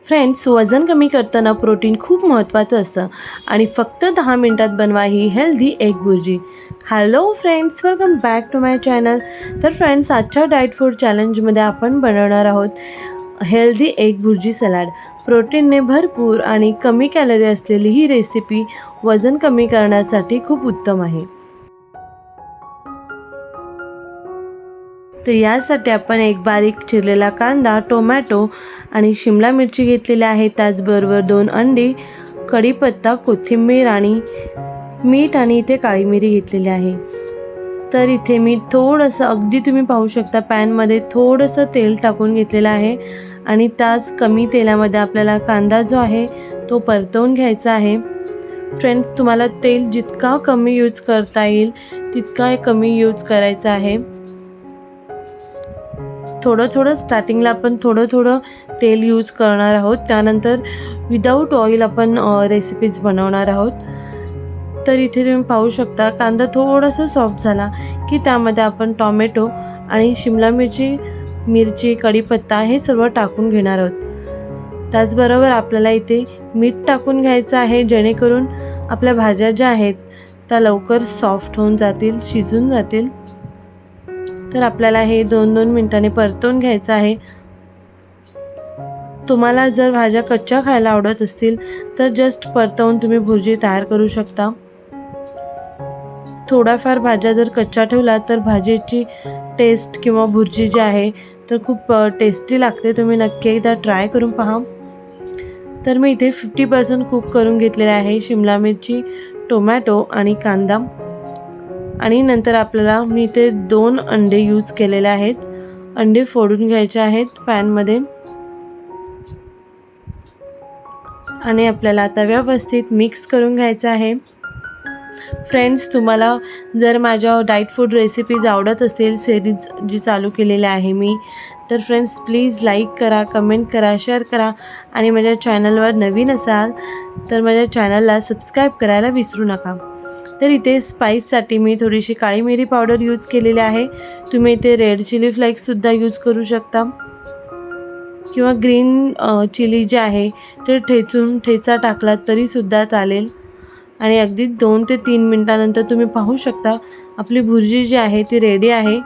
Friends, वजन कमी करताना प्रोटीन खूप महत्त्वाचं असतं आणि फक्त 10 मिनिटात बनवा ही healthy egg bhurji. Hello friends, welcome back to my channel. तर फ्रेंड्स, आजच्या डाएट फूड चॅलेंजमध्ये आपण बनवणार आहोत हेल्दी एग भुर्जी सलाड. प्रोटीनने भरपूर आणि कमी कॅलरी असलेली ही रेसिपी वजन कमी करण्यासाठी खूप उत्तम आहे. तर यासाठी आपण एक बारीक चिरलेला कांदा, टोमॅटो आणि शिमला मिरची घेतलेल्या आहे. त्याचबरोबर 2 अंडी, कढीपत्ता, कोथिंबीर आणि मीठ आणि इथे काळी मिरी घेतलेली आहे. तर इथे मी थोडंसं, अगदी तुम्ही पाहू शकता, पॅनमध्ये थोडंसं तेल टाकून घेतलेलं आहे आणि त्याच कमी तेलामध्ये आपल्याला कांदा जो आहे तो परतवून घ्यायचा आहे. फ्रेंड्स, तुम्हाला तेल जितका कमी यूज करता येईल तितका कमी यूज करायचा आहे. थोडं स्टार्टिंगला आपण थोडं तेल यूज करणार आहोत. त्यानंतर विदाऊट ऑइल आपण रेसिपीज बनवणार आहोत. तर इथे तुम्ही पाहू शकता, कांदा थोडासा सॉफ्ट झाला की त्यामध्ये आपण टॉमॅटो आणि शिमला मिरची, कढीपत्ता हे सर्व टाकून घेणार आहोत. त्याचबरोबर आपल्याला इथे मीठ टाकून घ्यायचं आहे, जेणेकरून आपल्या भाज्या ज्या आहेत त्या लवकर सॉफ्ट होऊन जातील, शिजून जातील. तर आपल्याला हे 2-2 मिनिटांनी परतवून घ्यायचं आहे. तुम्हाला जर भाज्या कच्च्या खायला आवडत असतील तर जस्ट परतवून तुम्ही भुर्जी तयार करू शकता. थोड्याफार भाज्या जर कच्च्या ठेवला तर भाजीची टेस्ट किंवा भुर्जी जी आहे तर खूप टेस्टी लागते. तुम्ही नक्की एकदा ट्राय करून पहा. तर मी इथे 50% कुक करून घेतलेले आहे शिमला मिरची, टोमॅटो आणि कांदा. आणि नंतर आपल्याला मी इथे 2 अंडे यूज केलेले आहेत. अंडे फोडून घ्यायचे आहेत पॅनमध्ये आणि आपल्याला आता व्यवस्थित मिक्स करून घ्यायचं आहे. फ्रेंड्स, तुम्हाला जर माझ्या डाएट फूड रेसिपीज आवडत असेल, सिरीज जी चालू केलेली आहे मी, तर फ्रेंड्स प्लीज लाईक करा, कमेंट करा, शेअर करा आणि माझ्या चॅनलवर नवीन असाल तर माझ्या चॅनलला सबस्क्राईब करायला विसरू नका. तर इथे स्पाईससाठी मी थोडीशी काळी मिरी पावडर यूज केलेली आहे. तुम्ही इथे रेड चिली फ्लेक्ससुद्धा यूज करू शकता किंवा ग्रीन चिली जे आहे ते ठेचा टाकलात तरीसुद्धा चालेल. आणि अगदी 2 ते 3 मिनटानंतर तुम्ही पाहू शकता आपली भुर्जी जी आहे ती रेडी आहे.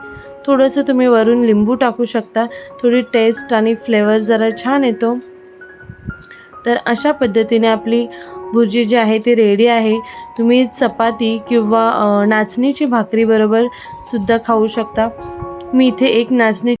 थोडंसं तुम्ही वरून लिंबू टाकू शकता, थोडी टेस्ट आणि फ्लेवर जरा छान येतो. तर अशा पद्धतीने आपली भुर्जी जी आहे ती रेडी आहे. तुम्ही चपाती किंवा नाचणीची भाकरीबरोबर सुद्धा खाऊ शकता. मी इथे एक नाचणी